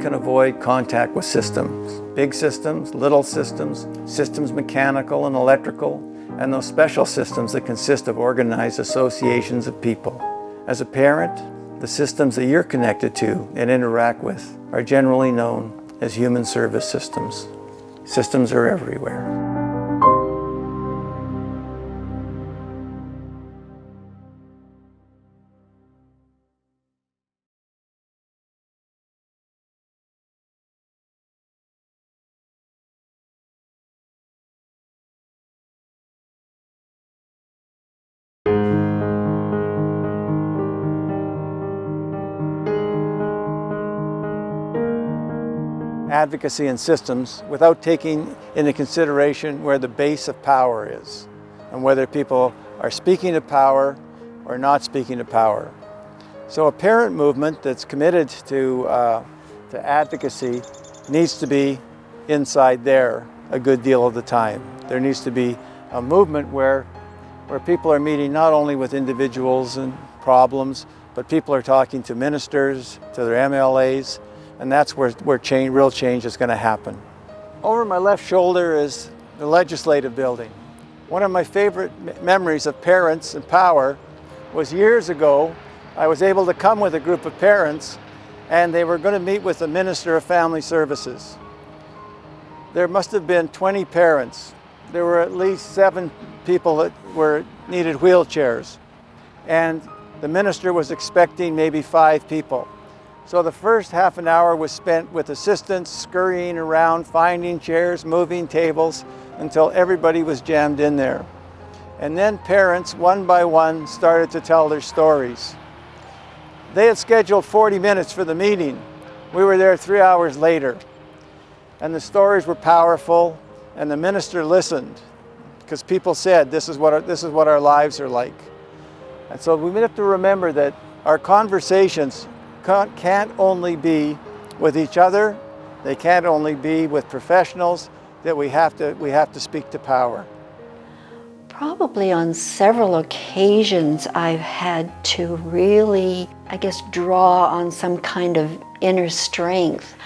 can avoid contact with systems. Big systems, little systems, systems mechanical and electrical, and those special systems that consist of organized associations of people. As a parent, the systems that you're connected to and interact with are generally known as human service systems. Systems are everywhere. Advocacy and systems without taking into consideration where the base of power is and whether people are speaking to power or not speaking to power. So a parent movement that's committed to advocacy needs to be inside there a good deal of the time. There needs to be a movement where people are meeting not only with individuals and problems, but people are talking to ministers, to their MLAs, and that's where real change is going to happen. Over my left shoulder is the legislative building. One of my favorite memories of parents and power was years ago. I was able to come with a group of parents, and they were going to meet with the Minister of Family Services. There must have been 20 parents. There were at least 7 people that needed wheelchairs, and the minister was expecting maybe 5 people. So the first half an hour was spent with assistants scurrying around, finding chairs, moving tables, until everybody was jammed in there. And then parents, one by one, started to tell their stories. They had scheduled 40 minutes for the meeting. We were there 3 hours later. And the stories were powerful, and the minister listened, because people said, this is what our lives are like. And so we have to remember that our conversations can't only be with each other, they can't only be with professionals, that we have to speak to power. Probably on several occasions I've had to really, draw on some kind of inner strength.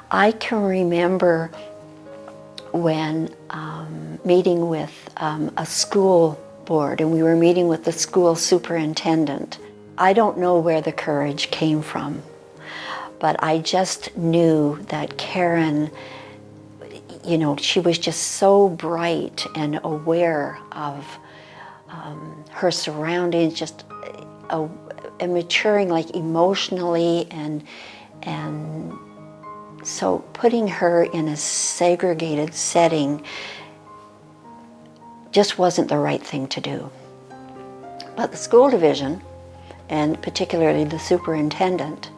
I can remember when meeting with a school board, and we were meeting with the school superintendent. I don't know where the courage came from, but I just knew that Karen, she was just so bright and aware of her surroundings, just maturing emotionally, and so putting her in a segregated setting just wasn't the right thing to do. But the school division, and particularly the superintendent,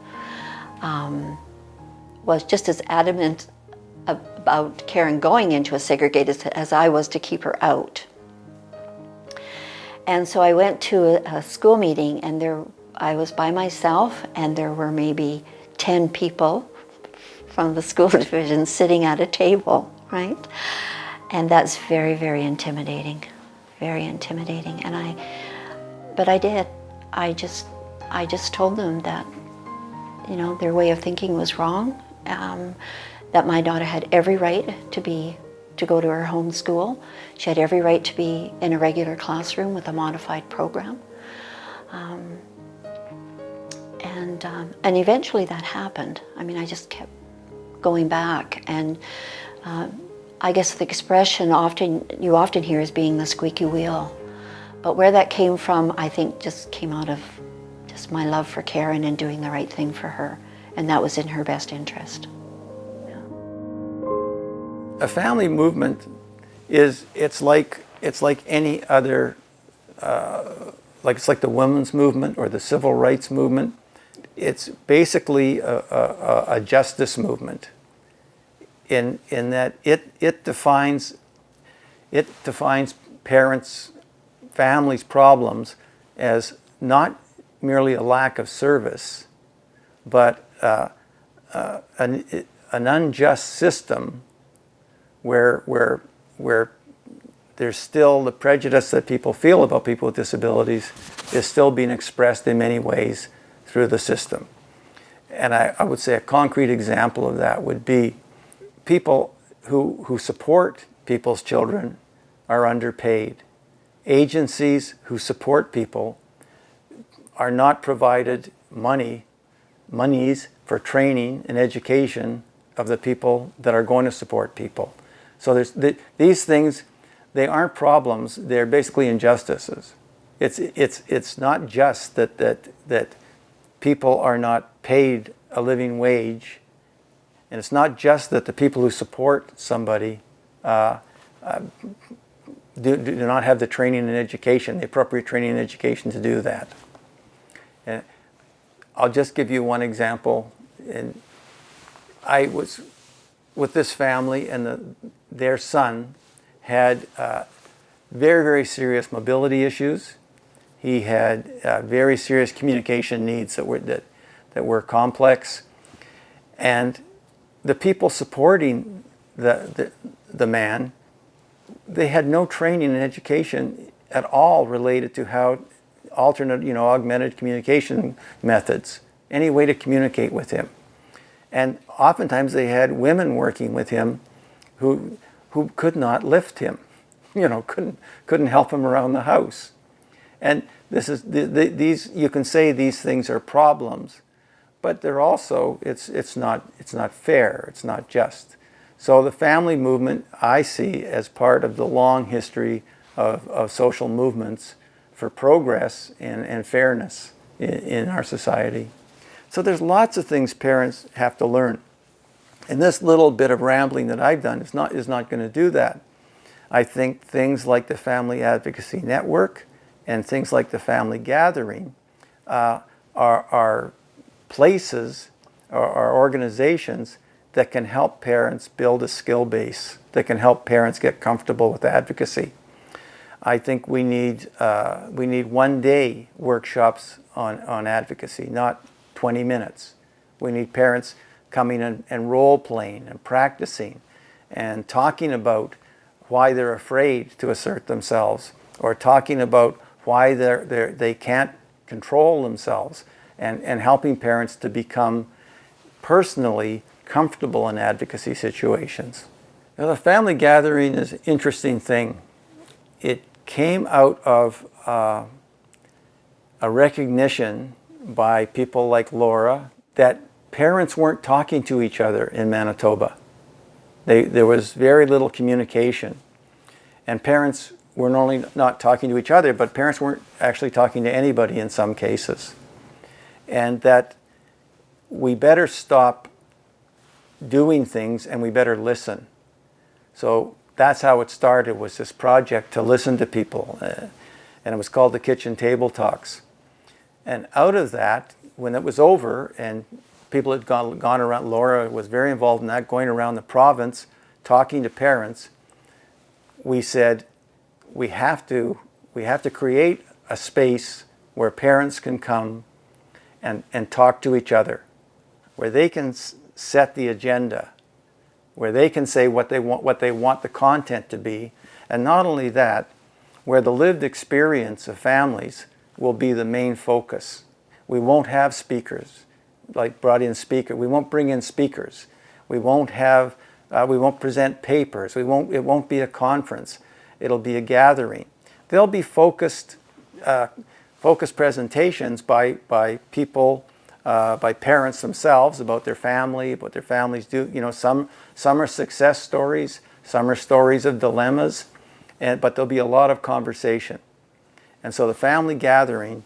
was just as adamant about Karen going into a segregated as I was to keep her out. And so I went to a school meeting, and I was by myself, and there were maybe 10 people from the school division sitting at a table, right? And that's very, very intimidating, very intimidating. But I did. I just told them that, their way of thinking was wrong, that my daughter had every right to go to her home school. She had every right to be in a regular classroom with a modified program. And eventually that happened. I just kept going back, and I guess the expression you often hear is being the squeaky wheel. But where that came from, I think, just came out of just my love for Karen and doing the right thing for her, and that was in her best interest. Yeah. A family movement it's like any other, it's like the women's movement or the civil rights movement. It's basically a justice movement in that it defines parents' families' problems as not merely a lack of service, but an unjust system where there's still the prejudice that people feel about people with disabilities is still being expressed in many ways through the system. And I would say a concrete example of that would be people who support people's children are underpaid. Agencies who support people are not provided monies for training and education of the people that are going to support people. So these things, they aren't problems, they're basically injustices. It's not just that people are not paid a living wage, and it's not just that the people who support somebody do not have the training and education, the appropriate training and education to do that. And I'll just give you one example. And I was with this family, and their son had very, very serious mobility issues. He had very serious communication needs that were complex. And the people supporting the man, they had no training and education at all related to how alternate, augmented communication methods, any way to communicate with him. And oftentimes they had women working with him who could not lift him, couldn't help him around the house. And these you can say these things are problems, but they're also it's not fair, it's not just. So the family movement I see as part of the long history of social movements for progress and fairness in our society. So there's lots of things parents have to learn. And this little bit of rambling that I've done is not going to do that. I think things like the Family Advocacy Network and things like the Family Gathering are places or organizations that can help parents build a skill base, that can help parents get comfortable with advocacy. I think we need one-day workshops on advocacy, not 20 minutes. We need parents coming and role-playing and practicing and talking about why they're afraid to assert themselves, or talking about why they can't control themselves, and helping parents to become personally comfortable in advocacy situations. Now, the family gathering is an interesting thing. It came out of a recognition by people like Laura that parents weren't talking to each other in Manitoba. There was very little communication. And parents were not only not talking to each other, but parents weren't actually talking to anybody in some cases. And that we better stop doing things and we better listen. So that's how it started, was this project to listen to people. And it was called the Kitchen Table Talks. And out of that, when it was over and people had gone around, Laura was very involved in that, going around the province, talking to parents, we said we have to create a space where parents can come and talk to each other, where they can set the agenda, where they can say what they want the content to be, and not only that, where the lived experience of families will be the main focus. We won't have speakers, like brought in speaker. We won't bring in speakers. We won't present papers. It won't be a conference. It'll be a gathering. There'll be focused presentations by people, by parents themselves about their family, what their families do. Some are success stories, some are stories of dilemmas, but there'll be a lot of conversation. And so the family gathering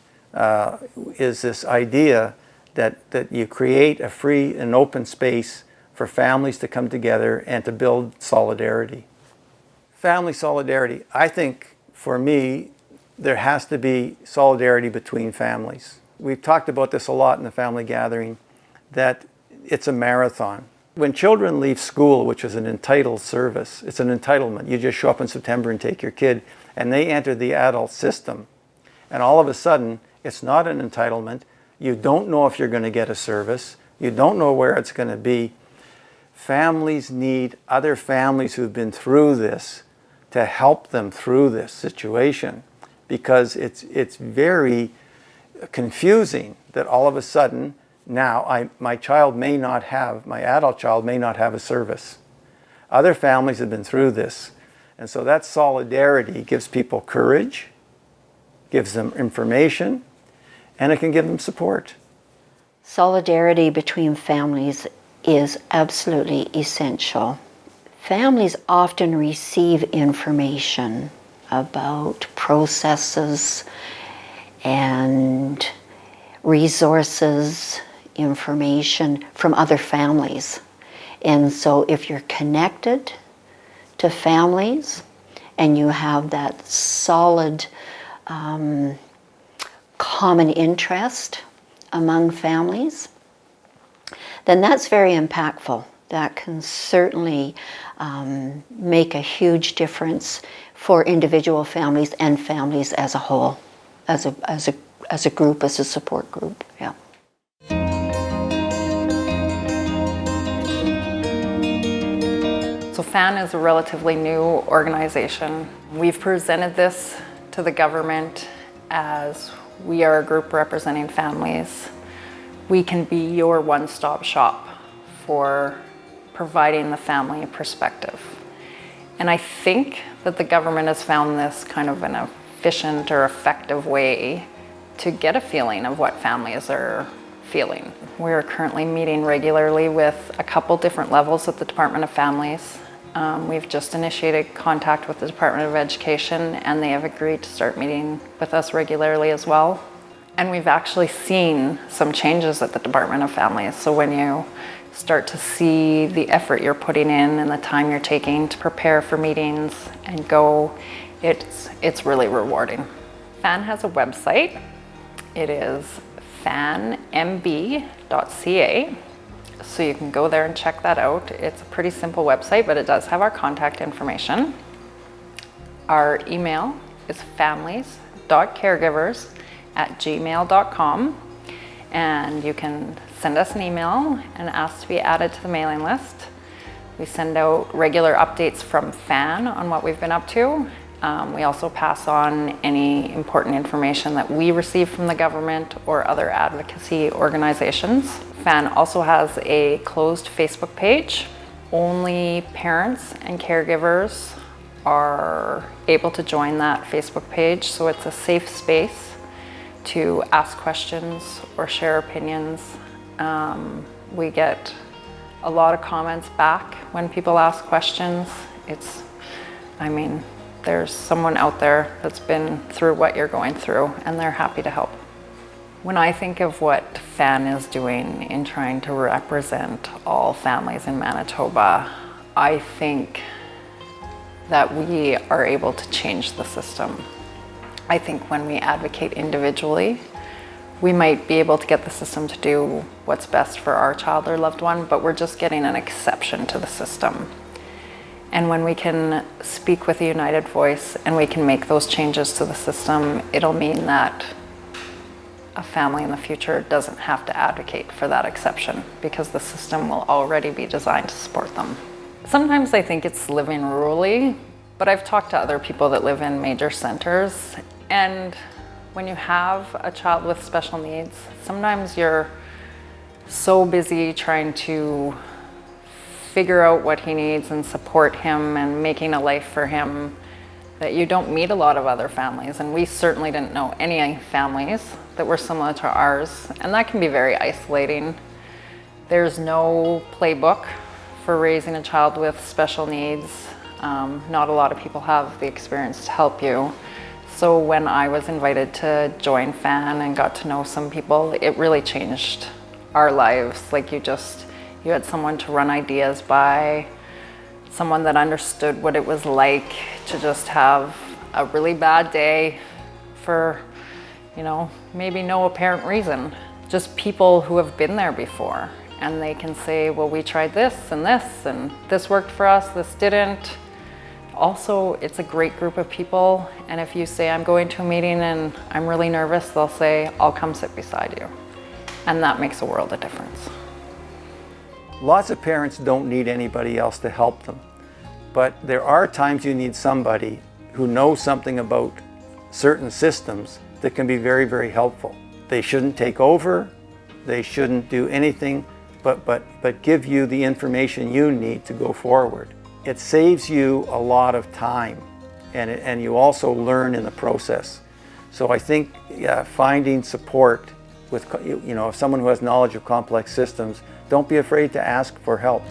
is this idea that you create a free and open space for families to come together and to build solidarity. Family solidarity. I think, for me, there has to be solidarity between families. We've talked about this a lot in the family gathering, that it's a marathon. When children leave school, which is an entitled service, it's an entitlement. You just show up in September and take your kid, and they enter the adult system. And all of a sudden, it's not an entitlement. You don't know if you're going to get a service. You don't know where it's going to be. Families need other families who've been through this to help them through this situation, because it's very confusing that all of a sudden Now, my adult child may not have a service. Other families have been through this. And so that solidarity gives people courage, gives them information, and it can give them support. Solidarity between families is absolutely essential. Families often receive information about processes and resources, information from other families. And so if you're connected to families and you have that solid common interest among families, then that's very impactful. That can certainly make a huge difference for individual families and families as a whole, as a group, as a support group. Yeah. So FAN is a relatively new organization. We've presented this to the government as we are a group representing families. We can be your one-stop shop for providing the family perspective. And I think that the government has found this kind of an efficient or effective way to get a feeling of what families are feeling. We're currently meeting regularly with a couple different levels at the Department of Families. We've just initiated contact with the Department of Education, and they have agreed to start meeting with us regularly as well. And we've actually seen some changes at the Department of Families. So when you start to see the effort you're putting in and the time you're taking to prepare for meetings and go, it's really rewarding. FAN has a website. It is fanmb.ca. So you can go there and check that out. It's a pretty simple website, but it does have our contact information. Our email is families.caregivers@gmail.com. And you can send us an email and ask to be added to the mailing list. We send out regular updates from FAN on what we've been up to. We also pass on any important information that we receive from the government or other advocacy organizations. FAN also has a closed Facebook page. Only parents and caregivers are able to join that Facebook page, so it's a safe space to ask questions or share opinions. We get a lot of comments back when people ask questions. There's someone out there that's been through what you're going through, and they're happy to help. When I think of what FAN is doing in trying to represent all families in Manitoba, I think that we are able to change the system. I think when we advocate individually, we might be able to get the system to do what's best for our child or loved one, but we're just getting an exception to the system. And when we can speak with a united voice and we can make those changes to the system, it'll mean that a family in the future doesn't have to advocate for that exception because the system will already be designed to support them. Sometimes I think it's living rurally, but I've talked to other people that live in major centers, and when you have a child with special needs, sometimes you're so busy trying to figure out what he needs and support him and making a life for him that you don't meet a lot of other families. And we certainly didn't know any families that were similar to ours, and that can be very isolating. There's no playbook for raising a child with special needs. Not a lot of people have the experience to help you. So when I was invited to join FAN and got to know some people, it really changed our lives. Like you had someone to run ideas by, someone that understood what it was like to just have a really bad day for, maybe no apparent reason. Just people who have been there before, and they can say, well, we tried this, and this worked for us, this didn't. Also, it's a great group of people, and if you say, I'm going to a meeting and I'm really nervous, they'll say, I'll come sit beside you. And that makes a world of difference. Lots of parents don't need anybody else to help them, but there are times you need somebody who knows something about certain systems that can be very, very helpful. They shouldn't take over, They shouldn't do anything but give you the information you need to go forward. It saves you a lot of time, and you also learn in the process. So I think finding support with, if someone who has knowledge of complex systems, don't be afraid to ask for help.